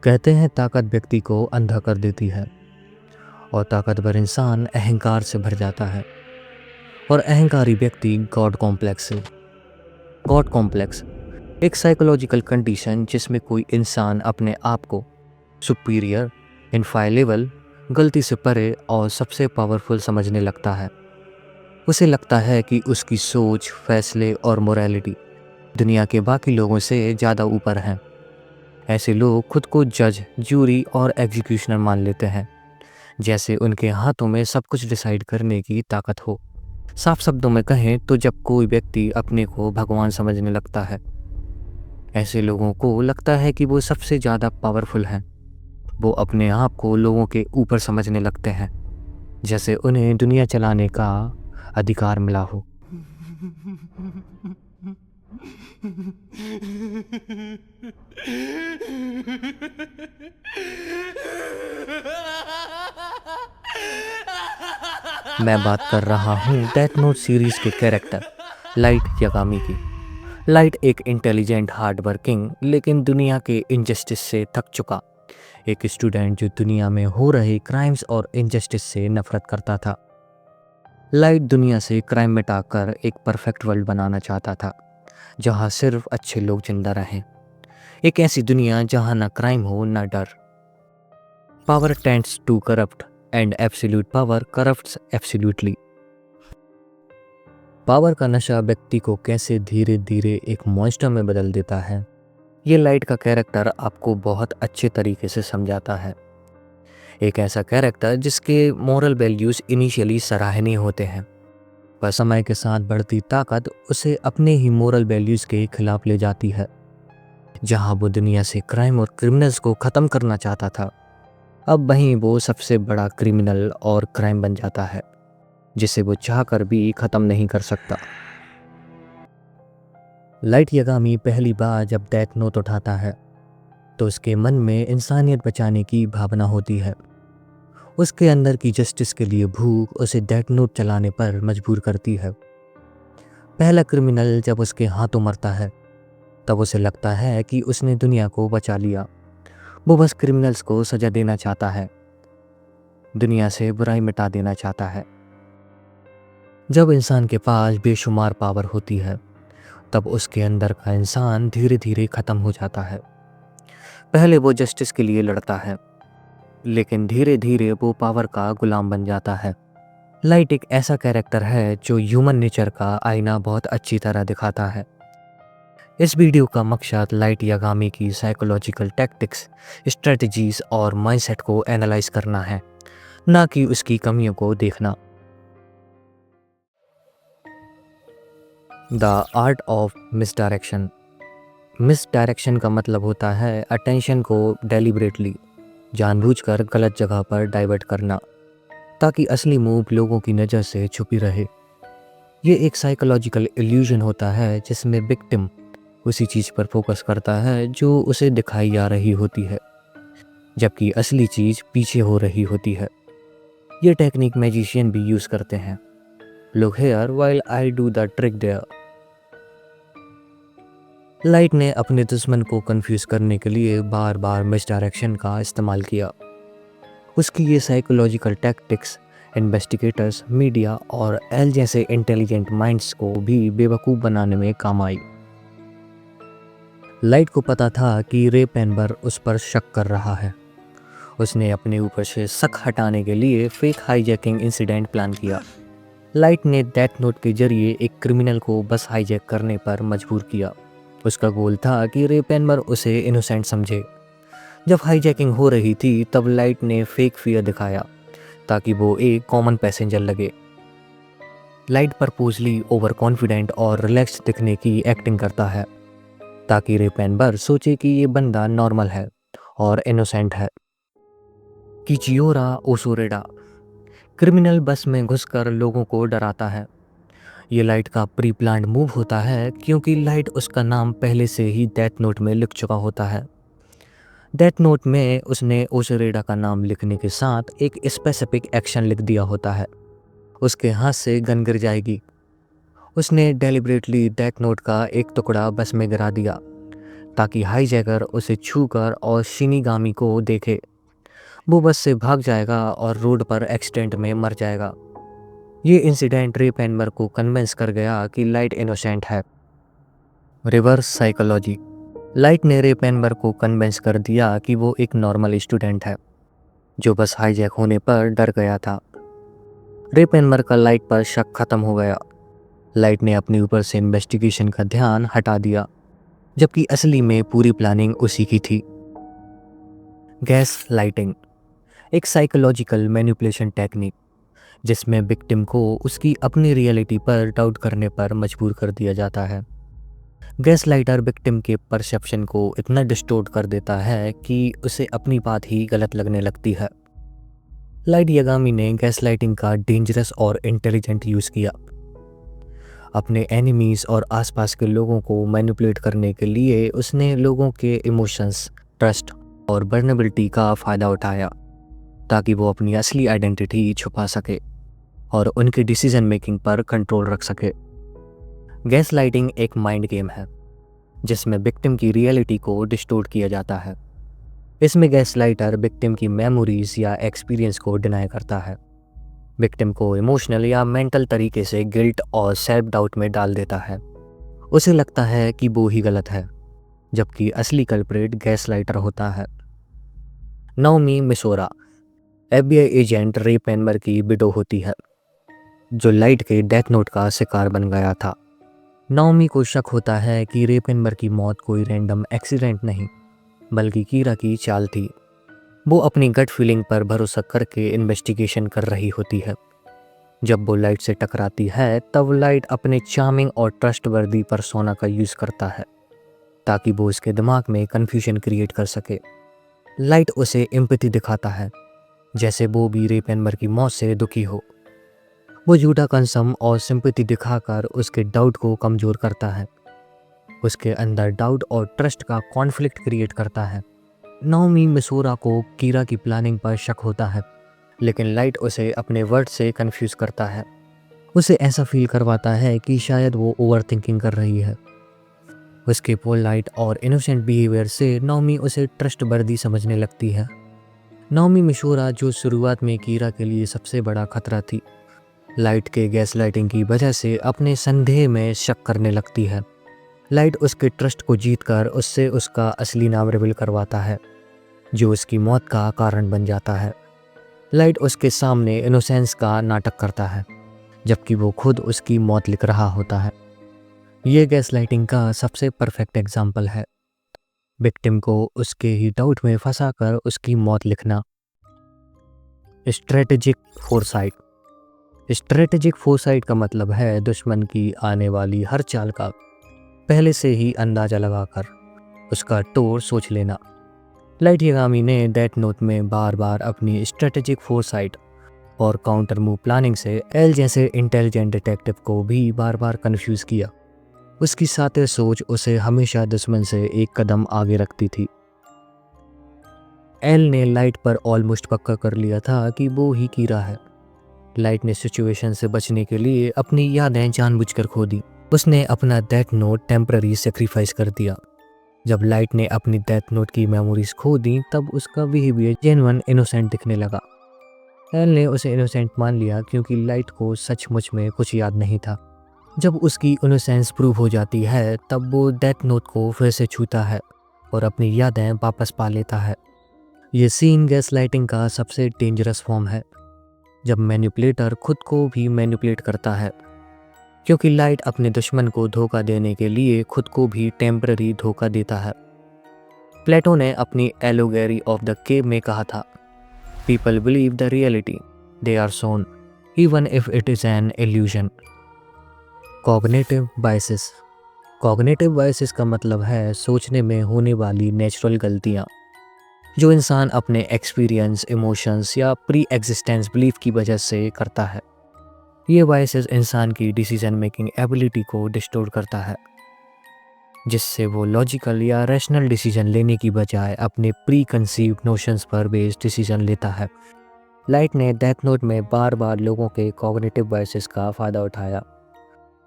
कहते हैं ताकत व्यक्ति को अंधा कर देती है और ताकतवर इंसान अहंकार से भर जाता है और अहंकारी व्यक्ति गॉड कॉम्प्लेक्स से। गॉड कॉम्प्लेक्स एक साइकोलॉजिकल कंडीशन जिसमें कोई इंसान अपने आप को सुपीरियर, इनफाइलेबल, गलती से परे और सबसे पावरफुल समझने लगता है। उसे लगता है कि उसकी सोच, फैसले और मोरालिटी दुनिया के बाकी लोगों से ज़्यादा ऊपर हैं। ऐसे लोग खुद को जज, जूरी और एग्जीक्यूशनर मान लेते हैं, जैसे उनके हाथों में सब कुछ डिसाइड करने की ताकत हो। साफ शब्दों में कहें तो जब कोई व्यक्ति अपने को भगवान समझने लगता है, ऐसे लोगों को लगता है कि वो सबसे ज़्यादा पावरफुल हैं। वो अपने आप को लोगों के ऊपर समझने लगते हैं, जैसे उन्हें दुनिया चलाने का अधिकार मिला हो। मैं बात कर रहा हूँ डेथ नोट सीरीज के कैरेक्टर लाइट यागामी की। लाइट एक इंटेलिजेंट, हार्ड वर्किंग लेकिन दुनिया के इनजस्टिस से थक चुका एक स्टूडेंट जो दुनिया में हो रहे क्राइम्स और इनजस्टिस से नफरत करता था। लाइट दुनिया से क्राइम मिटाकर एक परफेक्ट वर्ल्ड बनाना चाहता था, जहाँ सिर्फ अच्छे लोग जिंदा रहें। एक ऐसी दुनिया जहाँ ना क्राइम हो ना डर। Power tends to corrupt and absolute power corrupts absolutely. Power का नशा व्यक्ति को कैसे धीरे धीरे एक मॉन्स्टर में बदल देता है, ये लाइट का कैरेक्टर आपको बहुत अच्छे तरीके से समझाता है। एक ऐसा कैरेक्टर जिसके मॉरल वैल्यूज़ इनिशियली सराहनीय होते हैं, पर समय के साथ बढ़ती ताकत उसे अपने ही मॉरल वैल्यूज़ के खिलाफ ले जाती है। जहां वो दुनिया से क्राइम और क्रिमिनल्स को ख़त्म करना चाहता था, अब वहीं वो सबसे बड़ा क्रिमिनल और क्राइम बन जाता है, जिसे वो चाहकर भी ख़त्म नहीं कर सकता। लाइट यागामी पहली बार जब डेथ नोट उठाता है तो उसके मन में इंसानियत बचाने की भावना होती है। उसके अंदर की जस्टिस के लिए भूख उसे डेथ नोट चलाने पर मजबूर करती है। पहला क्रिमिनल जब उसके हाथों मरता है तब उसे लगता है कि उसने दुनिया को बचा लिया। वो बस क्रिमिनल्स को सजा देना चाहता है, दुनिया से बुराई मिटा देना चाहता है। जब इंसान के पास बेशुमार पावर होती है तब उसके अंदर का इंसान धीरे धीरे ख़त्म हो जाता है। पहले वो जस्टिस के लिए लड़ता है, लेकिन धीरे धीरे वो पावर का गुलाम बन जाता है। लाइट एक ऐसा कैरेक्टर है जो ह्यूमन नेचर का आईना बहुत अच्छी तरह दिखाता है। इस वीडियो का मकसद लाइट यागामी की साइकोलॉजिकल टैक्टिक्स, स्ट्रेटजीज और माइंडसेट को एनालाइज करना है, ना कि उसकी कमियों को देखना। The art of misdirection. Misdirection का मतलब होता है अटेंशन को डेलिबरेटली, जानबूझकर गलत जगह पर डाइवर्ट करना, ताकि असली मूव लोगों की नज़र से छुपी रहे। ये एक साइकोलॉजिकल इल्यूजन होता है जिसमें विक्टिम उसी चीज़ पर फोकस करता है जो उसे दिखाई जा रही होती है, जबकि असली चीज़ पीछे हो रही होती है। ये टेक्निक मैजिशियन भी यूज़ करते हैं। Look here while I do the trick there. Light ने अपने दुश्मन को कंफ्यूज करने के लिए बार बार मिसडायरेक्शन का इस्तेमाल किया। उसकी ये साइकोलॉजिकल टैक्टिक्स इन्वेस्टिगेटर्स, मीडिया और एल जैसे इंटेलिजेंट माइंड्स को भी बेवकूफ़ बनाने में काम आई। लाइट को पता था कि रे पेनबर उस पर शक कर रहा है। उसने अपने ऊपर से शक हटाने के लिए फेक हाईजैकिंग इंसिडेंट प्लान किया। लाइट ने डेथ नोट के जरिए एक क्रिमिनल को बस हाईजैक करने पर मजबूर किया। उसका गोल था कि रे पेनबर उसे इनोसेंट समझे। जब हाईजैकिंग हो रही थी तब लाइट ने फेक फियर दिखाया ताकि वो एक कॉमन पैसेंजर लगे। लाइट परपोजली ओवर कॉन्फिडेंट और रिलैक्स दिखने की एक्टिंग करता है ताकि रे पेनबर सोचे कि ये बंदा नॉर्मल है और इनोसेंट है। किचियोरा ओसोरेडा। क्रिमिनल बस में घुसकर लोगों को डराता है। ये लाइट का प्री प्लान्ड मूव होता है क्योंकि लाइट उसका नाम पहले से ही डेथ नोट में लिख चुका होता है। डेथ नोट में उसने ओसोरेडा का नाम लिखने के साथ एक स्पेसिफिक एक्शन लिख दिया होता है, उसके हाथ से गन गिर जाएगी। उसने डेलिबरेटली डेथ नोट का एक टुकड़ा बस में गिरा दिया ताकि हाईजैकर उसे छूकर और शिनिगामी को देखे। वो बस से भाग जाएगा और रोड पर एक्सीडेंट में मर जाएगा। ये इंसिडेंट रे पेनबर को कन्विंस कर गया कि लाइट इनोसेंट है। Reverse psychology. लाइट ने रे पेनबर को कन्विंस कर दिया कि वो एक नॉर्मल स्टूडेंट है जो बस हाईजैक होने पर डर गया था। रे पेनबर का लाइट पर शक खत्म हो गया। लाइट ने अपने ऊपर से इन्वेस्टिगेशन का ध्यान हटा दिया, जबकि असली में पूरी प्लानिंग उसी की थी। गैस लाइटिंग एक साइकोलॉजिकल मैनिपुलेशन टेक्निक जिसमें विक्टिम को उसकी अपनी रियलिटी पर डाउट करने पर मजबूर कर दिया जाता है। गैस लाइटर विक्टिम के परसेप्शन को इतना डिस्टोर्ट कर देता है कि उसे अपनी बात ही गलत लगने लगती है। लाइट यागामी ने गैस लाइटिंग का डेंजरस और इंटेलिजेंट यूज़ किया। अपने एनिमीज़ और आसपास के लोगों को मैनिपुलेट करने के लिए उसने लोगों के इमोशंस, ट्रस्ट और वर्नेबिलिटी का फ़ायदा उठाया ताकि वो अपनी असली आइडेंटिटी छुपा सके और उनकी डिसीजन मेकिंग पर कंट्रोल रख सके। गैस लाइटिंग एक माइंड गेम है जिसमें विक्टिम की रियलिटी को डिस्टोर्ट किया जाता है। इसमें गैस लाइटर विक्टिम की मेमोरीज या एक्सपीरियंस को डिनाई करता है, विक्टिम को इमोशनल या मेंटल तरीके से गिल्ट और सेल्फ डाउट में डाल देता है। उसे लगता है कि वो ही गलत है, जबकि असली कल्प्रेट गैस लाइटर होता है। नाओमी मिसोरा FBI एजेंट रे पेनबर की विडो होती है, जो लाइट के डेथ नोट का शिकार बन गया था। नाओमी को शक होता है कि रे पेनबर की मौत कोई रैंडम एक्सीडेंट नहीं, बल्कि कीरा की चाल थी। वो अपनी गट फीलिंग पर भरोसा करके इन्वेस्टिगेशन कर रही होती है। जब वो लाइट से टकराती है तब लाइट अपने चार्मिंग और ट्रस्टवर्दी पर्सोना का यूज़ करता है ताकि वो उसके दिमाग में कन्फ्यूजन क्रिएट कर सके। लाइट उसे एम्पैथी दिखाता है, जैसे वो भी रे पेनबर की मौत से दुखी हो। वो झूठा कंसम और सिंपैथी दिखाकर उसके डाउट को कमज़ोर करता है, उसके अंदर डाउट और ट्रस्ट का कॉन्फ्लिक्ट क्रिएट करता है। नाओमी मिसोरा को कीरा की प्लानिंग पर शक होता है, लेकिन लाइट उसे अपने वर्ड से कंफ्यूज करता है। उसे ऐसा फील करवाता है कि शायद वो ओवर थिंकिंग कर रही है। उसके पोलाइट और इनोसेंट बिहेवियर से नाओमी उसे ट्रस्टवर्दी समझने लगती है। नाओमी मिसोरा, जो शुरुआत में कीरा के लिए सबसे बड़ा खतरा थी, लाइट के गैस लाइटिंग की वजह से अपने संदेह में शक करने लगती है। लाइट उसके ट्रस्ट को जीतकर उससे उसका असली नाम रिवील करवाता है, जो उसकी मौत का कारण बन जाता है। लाइट उसके सामने इनोसेंस का नाटक करता है, जबकि वो खुद उसकी मौत लिख रहा होता है। ये गैस लाइटिंग का सबसे परफेक्ट एग्जाम्पल है, विक्टिम को उसके ही डाउट में फंसाकर उसकी मौत लिखना। Strategic foresight. स्ट्रेटेजिक फोरसाइट का मतलब है दुश्मन की आने वाली हर चाल का पहले से ही अंदाज़ा लगाकर उसका टोर सोच लेना। लाइट यागामी ने डेथ नोट में बार बार अपनी स्ट्रेटेजिक फोरसाइट और काउंटर मूव प्लानिंग से एल जैसे इंटेलिजेंट डिटेक्टिव को भी बार बार कन्फ्यूज़ किया। उसकी सातिर सोच उसे हमेशा दुश्मन से एक कदम आगे रखती थी। एल ने लाइट पर ऑलमोस्ट पक्का कर लिया था कि वो ही कीरा है। लाइट ने सिचुएशन से बचने के लिए अपनी यादें जानबूझकर खो दी। उसने अपना डेथ नोट टेम्पररी सेक्रीफाइस कर दिया। जब लाइट ने अपनी डेथ नोट की मेमोरीज खो दी तब उसका बिहेवियर जेन्युइन इनोसेंट दिखने लगा। एल ने उसे इनोसेंट मान लिया क्योंकि लाइट को सचमुच में कुछ याद नहीं था। जब उसकी इनोसेंस प्रूव हो जाती है तब वो डेथ नोट को फिर से छूता है और अपनी यादें वापस पा लेता है। ये सीन गैस लाइटिंग का सबसे डेंजरस फॉर्म है, जब मैनिपुलेटर खुद को भी मैनिपुलेट करता है, क्योंकि लाइट अपने दुश्मन को धोखा देने के लिए खुद को भी टेम्पररी धोखा देता है। प्लेटो ने अपनी एलोगेरी ऑफ द केव में कहा था, people believe the reality they are shown even if it is an illusion. Cognitive biases. Cognitive biases का मतलब है सोचने में होने वाली नेचुरल गलतियाँ जो इंसान अपने एक्सपीरियंस, इमोशंस या प्री एग्जिस्टेंस बिलीफ की वजह से करता है। ये बायसेस इंसान की डिसीजन मेकिंग एबिलिटी को डिस्टोर्ट करता है, जिससे वो लॉजिकल या रैशनल डिसीजन लेने की बजाय अपने प्री कंसीव्ड नोशंस पर बेस्ड डिसीजन लेता है। लाइट ने डेथ नोट में बार बार लोगों के कॉग्निटिव बायसेस का फ़ायदा उठाया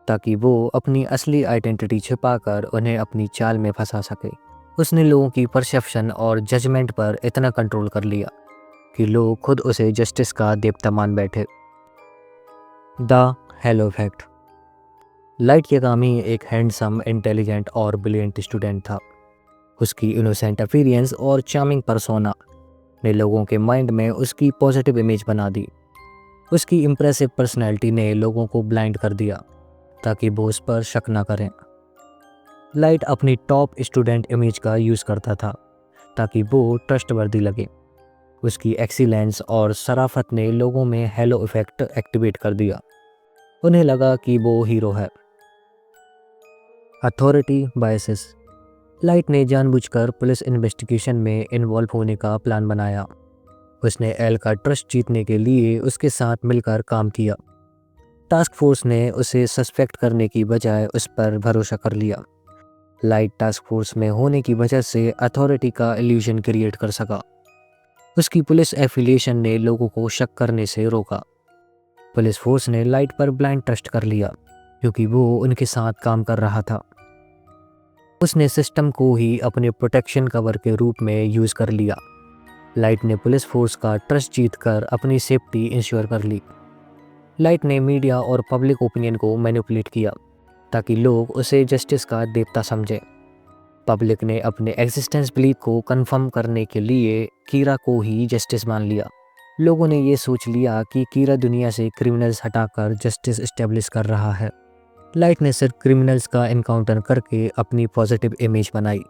ताकि वो अपनी असली आइडेंटिटी छिपाकर उन्हें अपनी चाल में फंसा सके। उसने लोगों की परसेप्शन और जजमेंट पर इतना कंट्रोल कर लिया कि लोग खुद उसे जस्टिस का देवता मान बैठे। The hello effect. Light Yagami एक हैंडसम, इंटेलिजेंट और ब्रिलियंट स्टूडेंट था। उसकी इनोसेंट अपीयरेंस और चार्मिंग पर्सोना ने लोगों के माइंड में उसकी पॉजिटिव इमेज बना दी। उसकी इम्प्रेसिव पर्सनैलिटी ने लोगों को ब्लाइंड कर दिया ताकि वो उस पर शक ना करें। लाइट अपनी टॉप स्टूडेंट इमेज का यूज़ करता था ताकि वो ट्रस्टवर्दी लगे। उसकी एक्सीलेंस और शराफत ने लोगों में हेलो इफेक्ट एक्टिवेट कर दिया। उन्हें लगा कि वो हीरो है। Authority biases. लाइट ने जानबूझकर पुलिस इन्वेस्टिगेशन में इन्वॉल्व होने का प्लान बनाया। उसने एल का ट्रस्ट जीतने के लिए उसके साथ मिलकर काम किया। टास्क फोर्स ने उसे सस्पेक्ट करने की बजाय उस पर भरोसा कर लिया। लाइट टास्क फोर्स में होने की वजह से अथॉरिटी का इल्यूजन क्रिएट कर सका। उसकी पुलिस एफिलिएशन ने लोगों को शक करने से रोका। पुलिस फोर्स ने लाइट पर ब्लाइंड ट्रस्ट कर लिया क्योंकि वो उनके साथ काम कर रहा था। उसने सिस्टम को ही अपने प्रोटेक्शन कवर के रूप में यूज़ कर लिया। लाइट ने पुलिस फोर्स का ट्रस्ट जीतकर अपनी सेफ्टी इंश्योर कर ली। लाइट ने मीडिया और पब्लिक ओपिनियन को मैनिपुलेट किया ताकि लोग उसे जस्टिस का देवता समझें। पब्लिक ने अपने एग्जिस्टेंस बिलीफ को कंफर्म करने के लिए कीरा को ही जस्टिस मान लिया। लोगों ने ये सोच लिया कि कीरा दुनिया से क्रिमिनल्स हटाकर जस्टिस इस्टेब्लिश कर रहा है। लाइट ने सिर्फ क्रिमिनल्स का इनकाउंटर करके अपनी पॉजिटिव इमेज बनाई।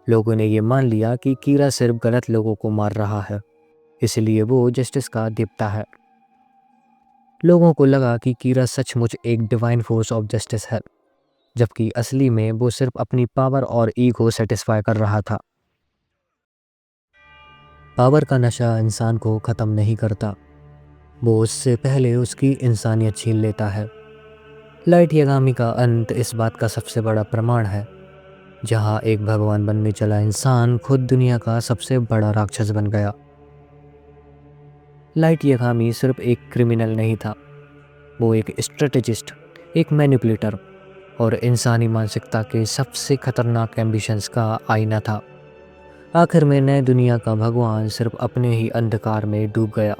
लोगों ने ये मान लिया कि कीरा सिर्फ गलत लोगों को मार रहा है, इसलिए वो जस्टिस का देवता है। लोगों को लगा कि कीरा सचमुच एक डिवाइन फोर्स ऑफ जस्टिस है, जबकि असली में वो सिर्फ अपनी पावर और ईगो सेटिस्फाई कर रहा था। पावर का नशा इंसान को ख़त्म नहीं करता, वो उससे पहले उसकी इंसानियत छीन लेता है। लाइट यागामी का अंत इस बात का सबसे बड़ा प्रमाण है। जहाँ एक भगवान बनने चला इंसान खुद दुनिया का सबसे बड़ा राक्षस बन गया। लाइट यागामी सिर्फ एक क्रिमिनल नहीं था, वो एक स्ट्रेटेजिस्ट, एक मैनिपुलेटर और इंसानी मानसिकता के सबसे खतरनाक एम्बिशंस का आईना था। आखिर में नए दुनिया का भगवान सिर्फ अपने ही अंधकार में डूब गया।